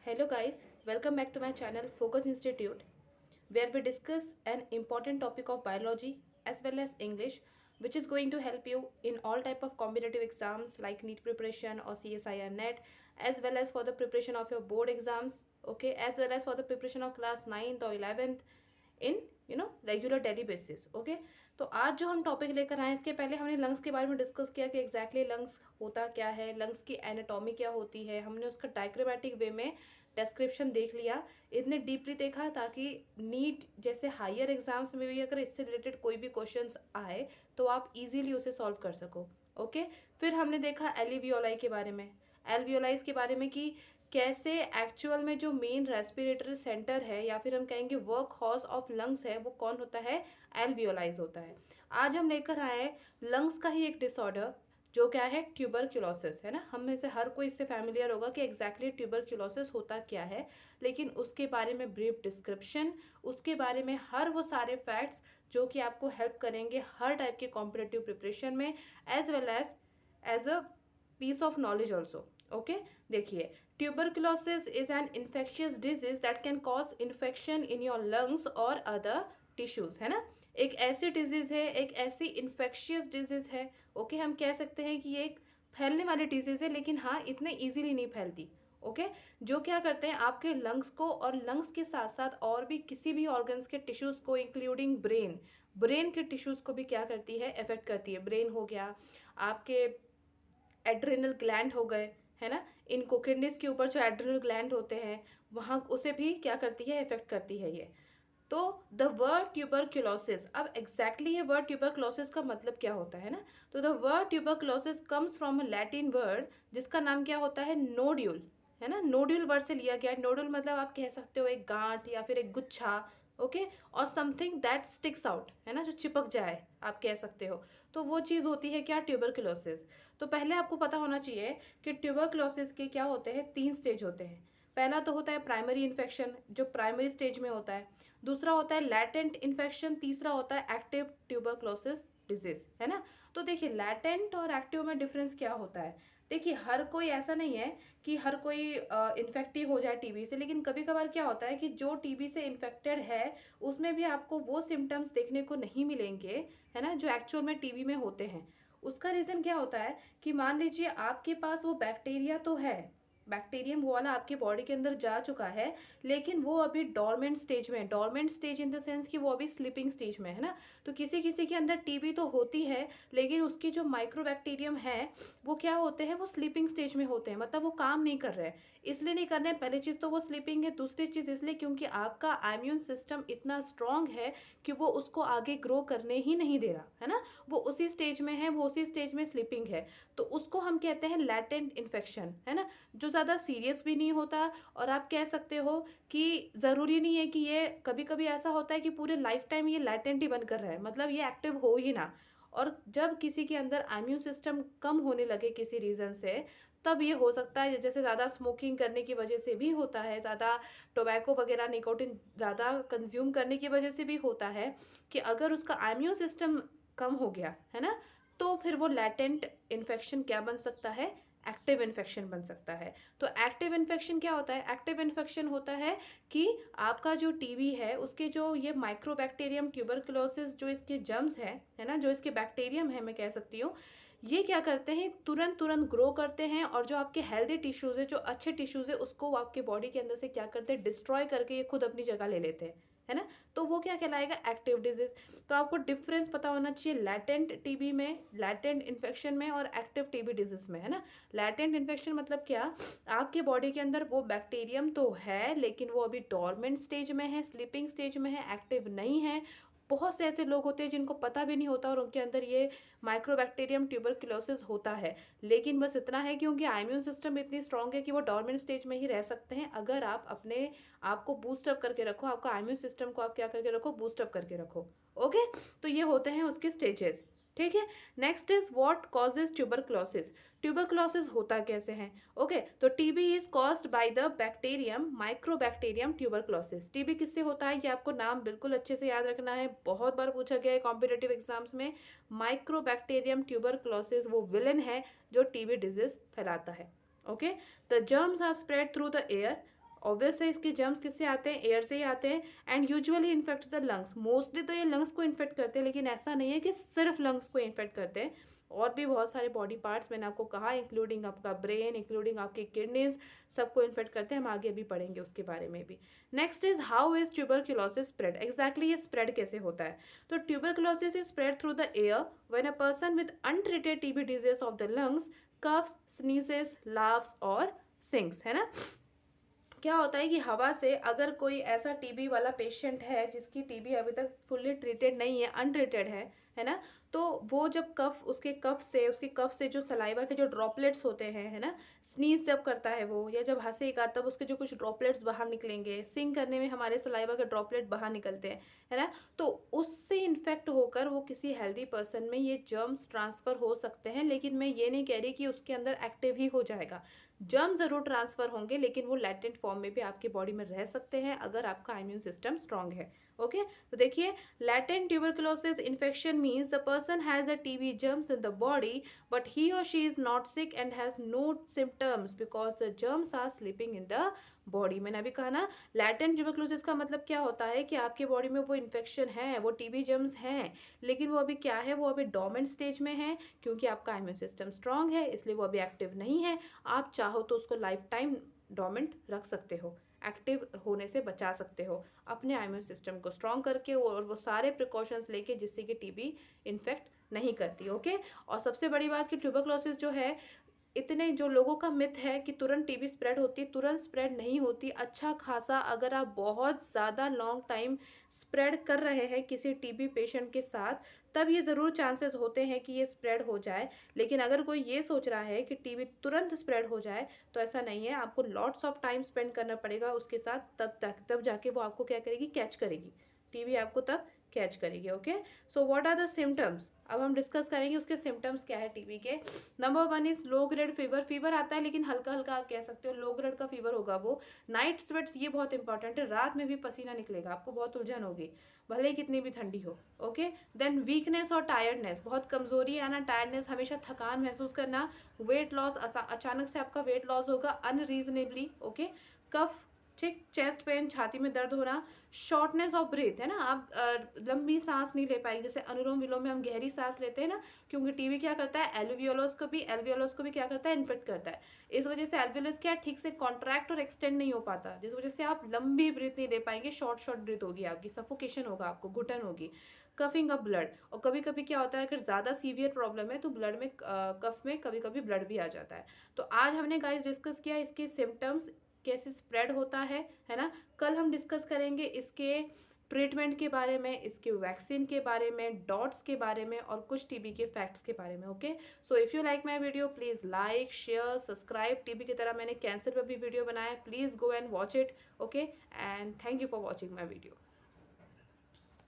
Hello guys, welcome back to my channel Focus Institute where we discuss an important topic of biology as well as English which is going to help you in all type of competitive exams like NEET preparation or CSIR NET as well as for the preparation of your board exams, okay, as well as for the preparation of class 9th or 11th in regular daily basis, okay. तो आज जो हम topic लेकर आए इसके पहले हमने lungs के बारे में डिस्कस किया कि एग्जैक्टली लंग्स होता क्या है, लंग्स की एनाटॉमी क्या होती है, हमने उसका डायग्रामेटिक वे में डिस्क्रिप्शन देख लिया, इतने डीपली देखा ताकि नीट जैसे हायर एग्जाम्स में भी अगर इससे रिलेटेड कोई भी क्वेश्चंस आए तो आप इजीली उसे सॉल्व कर सको, ओके। फिर हमने देखा एलिवियोलाई के बारे में, एल्वियोलाइज के बारे में कि कैसे एक्चुअल में जो मेन रेस्पिरेटरी सेंटर है या फिर हम कहेंगे वर्क हॉर्स ऑफ लंग्स है वो कौन होता है, एल्वियोलाइज होता है। आज हम लेकर आए लंग्स का ही एक डिसऑर्डर जो क्या है, ट्यूबरक्यूलोसिस, है ना। हम में से हर कोई इससे फैमिलियर होगा कि एग्जैक्टली ट्यूबरक्यूलोसिस होता क्या है, लेकिन उसके बारे में ब्रीफ डिस्क्रिप्शन, उसके बारे में हर वो सारे फैक्ट्स जो कि आपको हेल्प करेंगे हर टाइप के कॉम्पिटिटिव प्रिपरेशन में as well as a piece of knowledge also, okay. देखिए, tuberculosis is an infectious disease that can cause infection in your lungs और अदर टिश्यूज, है ना। एक ऐसी डिजीज है, एक ऐसी इन्फेक्शियस डिजीज है, ओके। हम कह सकते हैं कि ये एक फैलने वाली डिजीज है, लेकिन हाँ इतने इजीली नहीं फैलती, ओके। जो क्या करते हैं आपके लंग्स को और लंग्स के साथ साथ और भी किसी भी ऑर्गन्स के टिश्यूज को इंक्लूडिंग ब्रेन, ब्रेन के टिश्यूज को भी क्या करती है, इफेक्ट करती है। ब्रेन हो गया, आपके एड्रेनल ग्लैंड हो गए, है ना, इनको किडनीज के ऊपर जो एड्रेनल ग्लैंड होते हैं वहाँ उसे भी क्या करती है, इफेक्ट करती है ये। तो द वर्ड ट्यूबरक्यूलोसिस, अब एग्जैक्टली ये वर्ड ट्यूबरक्लोसिस का मतलब क्या होता है ना, तो the word tuberculosis comes from a Latin word जिसका नाम क्या होता है, नोड्यूल, है ना। नोड्यूल वर्ड से लिया गया है। नोड्यूल मतलब आप कह सकते हो एक गांठ या फिर एक गुच्छा, ओके, और समथिंग दैट स्टिक्स आउट, है ना, जो चिपक जाए आप कह सकते हो। तो वो चीज़ होती है क्या, ट्यूबरक्लोसिस। तो पहले आपको पता होना चाहिए कि ट्यूबरक्लोसिस के क्या होते हैं, 3 स्टेज होते हैं। पहला तो होता है प्राइमरी इन्फेक्शन जो प्राइमरी स्टेज में होता है, दूसरा होता है लैटेंट इन्फेक्शन, तीसरा होता है एक्टिव ट्यूबरक्लोसिस डिजीज, है ना। तो देखिए लैटेंट और एक्टिव में डिफरेंस क्या होता है। देखिए हर कोई ऐसा नहीं है कि हर कोई इन्फेक्टिव हो जाए टीबी से, लेकिन कभी कभार क्या होता है कि जो टीबी से इन्फेक्टेड है उसमें भी आपको वो सिम्टम्स देखने को नहीं मिलेंगे, है ना, जो एक्चुअल में टीबी में होते हैं। उसका रीज़न क्या होता है कि मान लीजिए आपके पास वो बैक्टीरिया तो है, बैक्टीरियम वो वाला आपके बॉडी के अंदर जा चुका है, लेकिन वो अभी डॉर्मेंट स्टेज में है। Dormant stage in the sense कि वो अभी स्लीपिंग स्टेज में है ना। तो किसी किसी के अंदर टीबी तो होती है, लेकिन उसकी जो माइक्रोबैक्टीरियम है वो क्या होते हैं, वो स्लीपिंग स्टेज में होते हैं, मतलब वो काम नहीं कर रहे हैं। इसलिए नहीं कर रहे हैं, पहली चीज़ तो वो स्लीपिंग है, दूसरी चीज़ इसलिए क्योंकि आपका इम्यून सिस्टम इतना स्ट्रांग है कि वो उसको आगे ग्रो करने ही नहीं दे रहा, है ना। वो उसी स्टेज में है, वो उसी स्टेज में स्लीपिंग है। तो उसको हम कहते हैं लैटेंट इन्फेक्शन, है ना, जो ज़्यादा सीरियस भी नहीं होता। और आप कह सकते हो कि ज़रूरी नहीं है कि ये, कभी कभी ऐसा होता है कि पूरे लाइफ टाइम ये लैटेंट ही बनकर रहे, मतलब ये एक्टिव हो ही ना। और जब किसी के अंदर इम्यून सिस्टम कम होने लगे किसी रीज़न से, तब ये हो सकता है, जैसे ज़्यादा स्मोकिंग करने की वजह से भी होता है, ज़्यादा टोबैको वगैरह निकोटिन ज़्यादा कंज्यूम करने की वजह से भी होता है कि अगर उसका इम्यून सिस्टम कम हो गया, है ना, तो फिर वो लैटेंट इन्फेक्शन क्या बन सकता है, एक्टिव इन्फेक्शन बन सकता है। तो एक्टिव इन्फेक्शन क्या होता है, एक्टिव इन्फेक्शन होता है कि आपका जो टीबी है उसके जो ये माइक्रोबैक्टीरियम ट्यूबरकुलोसिस जो इसके जर्म्स है ना, जो इसके बैक्टीरियम है मैं कह सकती हूँ, ये क्या करते हैं, तुरंत तुरंत ग्रो करते हैं और जो आपके हेल्दी टिश्यूज़ है, जो अच्छे टिश्यूज़ है, उसको वो आपके बॉडी के अंदर से क्या करते हैं, डिस्ट्रॉय करके ये खुद अपनी जगह ले लेते हैं, है ना। तो वो क्या कहलाएगा, एक्टिव डिजीज। तो आपको डिफरेंस पता होना चाहिए लैटेंट टीबी में, लैटेंट इन्फेक्शन में और एक्टिव टीबी डिजीज में, है ना। लैटेंट इन्फेक्शन मतलब क्या, आपके बॉडी के अंदर वो बैक्टीरियम तो है लेकिन वो अभी डॉर्मेंट स्टेज में है, स्लीपिंग स्टेज में है, एक्टिव नहीं है। बहुत से ऐसे लोग होते हैं जिनको पता भी नहीं होता और उनके अंदर ये माइक्रोबैक्टीरियम ट्यूबरकुलोसिस होता है, लेकिन बस इतना है कि उनकी इम्यून सिस्टम इतनी स्ट्रांग है कि वो डॉर्मेंट स्टेज में ही रह सकते हैं अगर आप अपने आप को बूस्ट अप करके रखो, आपका इम्यून सिस्टम को आप क्या करके रखो, बूस्ट अप करके रखो, ओके। तो ये होते हैं उसके स्टेजेस, ठीक है। Next is what causes tuberculosis, tuberculosis होता कैसे है, ओके। तो TB is caused by the bacterium mycobacterium tuberculosis. TB किससे होता है, ये आपको नाम बिल्कुल अच्छे से याद रखना है, बहुत बार पूछा गया है कॉम्पिटेटिव एग्जाम्स में। माइक्रोबैक्टीरियम ट्यूबरकुलोसिस वो विलन है जो टीबी डिजीज फैलाता है, okay. The germs are spread through the air, obvious है इसके जर्म्स किससे आते हैं, एयर से ही आते हैं, and usually infects the lungs. Mostly तो ये लंग्स को इन्फेक्ट करते हैं, लेकिन ऐसा नहीं है कि सिर्फ लंग्स को इन्फेक्ट करते हैं, और भी बहुत सारे बॉडी पार्ट्स मैंने आपको कहा, इंक्लूडिंग आपका ब्रेन, इंक्लूडिंग आपकी किडनीज, सबको इन्फेक्ट करते हैं। हम आगे भी पढ़ेंगे उसके बारे में भी। Next is how is tuberculosis spread. Exactly ये स्प्रेड कैसे होता है? तो tuberculosis is spread through the air when a person with untreated TB disease of the lungs coughs, sneezes, laughs और सिंक्स, है ना। क्या होता है कि हवा से अगर कोई ऐसा टीबी वाला पेशेंट है जिसकी टीबी अभी तक फुल्ली ट्रीटेड नहीं है, अनट्रीटेड है ना, तो वो जब कफ, उसके कफ से जो सलाइवा के जो ड्रॉपलेट्स होते हैं, है ना, स्नीज जब करता है वो, या जब हंसेगा तब उसके जो कुछ ड्रॉपलेट्स बाहर निकलेंगे, सिंग करने में हमारे सलाइवा के ड्रॉपलेट बाहर निकलते हैं, है ना, तो उससे इन्फेक्ट होकर वो किसी हेल्दी पर्सन में ये जर्म्स ट्रांसफ़र हो सकते हैं। लेकिन मैं ये नहीं कह रही कि उसके अंदर एक्टिव ही हो जाएगा, जर्म ज़रूर ट्रांसफ़र होंगे, लेकिन वो लैटेंट फॉर्म में भी आपके बॉडी में रह सकते हैं अगर आपका इम्यून सिस्टम स्ट्रांग है। ओके, तो देखिए, latent tuberculosis infection means the person has a TB germs in the body but he or she is not sick and has no symptoms because the germs are sleeping in the body. मैंने अभी कहा ना, latent tuberculosis का मतलब क्या होता है कि आपके बॉडी में वो इन्फेक्शन है, वो टीबी जर्म्स हैं, लेकिन वो अभी क्या है, वो अभी डोमेंट स्टेज में है, क्योंकि आपका इम्यून सिस्टम स्ट्रांग है, इसलिए वो अभी एक्टिव नहीं है। आप चाहो तो उसको लाइफ टाइम डोमेंट रख सकते हो, एक्टिव होने से बचा सकते हो अपने इम्यून सिस्टम को स्ट्रांग करके, और वो सारे प्रिकॉशंस लेके जिससे कि टीबी इन्फेक्ट नहीं करती। ओके, और सबसे बड़ी बात कि ट्यूबरकुलोसिस जो है, इतने जो लोगों का मिथ है कि तुरंत टीबी स्प्रेड होती है, तुरंत स्प्रेड नहीं होती। अच्छा खासा अगर आप बहुत ज़्यादा लॉन्ग टाइम स्प्रेड कर रहे हैं किसी टीबी पेशेंट के साथ, तब ये ज़रूर चांसेस होते हैं कि ये स्प्रेड हो जाए। लेकिन अगर कोई ये सोच रहा है कि टीबी तुरंत स्प्रेड हो जाए, तो ऐसा नहीं है। आपको लॉट्स ऑफ टाइम स्पेंड करना पड़ेगा उसके साथ, तब जाके वो आपको क्या करेगी, कैच करेगी, टीबी आपको तब कैच करेगी। Okay, so what are the symptoms, अब हम डिस्कस करेंगे उसके सिम्टम्स क्या है टीबी के। Number 1 is low grade fever. Fever आता है लेकिन हल्का हल्का, आप कह सकते हो लो ग्रेड का फीवर होगा वो। नाइट स्वेट्स, ये बहुत इंपॉर्टेंट है, रात में भी पसीना निकलेगा, आपको बहुत उलझन होगी भले ही कितनी भी ठंडी हो। ओके, देन वीकनेस और टायर्डनेस, बहुत कमजोरी आना, टायर्डनेस, हमेशा थकान महसूस करना, वेट लॉस, अचानक से आपका वेट लॉस होगा अनरीजनेबली। ओके, कफ, ठीक, चेस्ट पेन, छाती में दर्द होना, शॉर्टनेस ऑफ ब्रीथ, है ना, आप लंबी सांस नहीं ले पाएंगे, जैसे अनुलोम विलोम में हम गहरी सांस लेते हैं ना, क्योंकि टीबी क्या करता है, एल्वियोलस को भी क्या करता है, इन्फेक्ट करता है। इस वजह से एल्वियोलस क्या ठीक से कॉन्ट्रैक्ट और एक्सटेंड नहीं हो पाता, जिस वजह से आप लंबी ब्रीथ नहीं ले पाएंगे, शॉर्ट शॉर्ट ब्रीथ होगी आपकी, सफोकेशन होगा, आपको घुटन होगी। कफिंग ऑफ ब्लड, और कभी कभी क्या होता है, अगर ज़्यादा सीवियर प्रॉब्लम है तो ब्लड में कफ में कभी कभी ब्लड भी आ जाता है। तो आज हमने गाइस डिस्कस किया इसके सिम्टम्स, कैसे स्प्रेड होता है ना। कल हम डिस्कस करेंगे इसके ट्रीटमेंट के बारे में, इसके वैक्सीन के बारे में, डॉट्स के बारे में, और कुछ टीबी के फैक्ट्स के बारे में। Okay, so if you like my video please like, share, subscribe. TB की तरह मैंने कैंसर पर भी वीडियो बनाया है, please go and watch it. Okay, and thank you for watching my video.